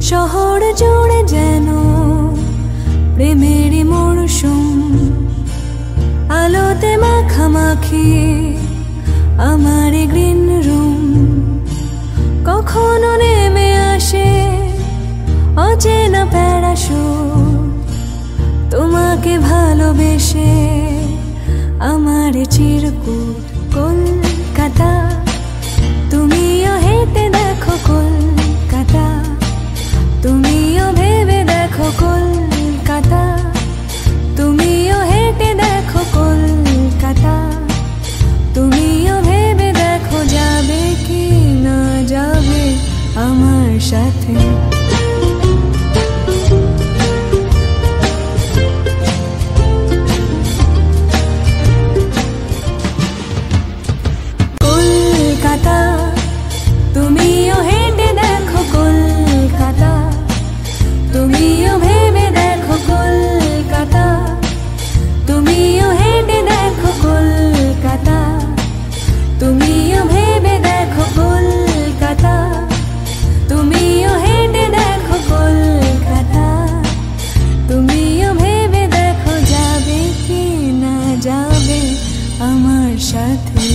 শহর জুড়ে যেন প্রেমের মরশুম, আলোতে মাখামাখি আমার গ্রিন রুম। কখনো নেমে আসে অচেনা প্যারাশুট, তোমাকে ভালোবেসে আমার চিরকুট। কলকাতা তুমিও হেঁটে দেখো, কলকাতা তুমিও ভেবে দেখো, কলকাতা তুমিও হেঁটে দেখো, কলকাতা তুমিও ভেবে দেখো, যাবে কি না যাবে আমার সাথে। কলকাতা তুমিও হেঁটে দেখো, কলকাতা তুমিও ভেবে দেখো, কলকাতা তুমিও হেঁটে দেখো, কলকাতা তুমিও ভেবে দেখো, কলকাতা তুমিও হেঁটে দেখো, কলকাতা তুমিও ভেবে দেখো, যাবে কি না যাবে আমার সাথে।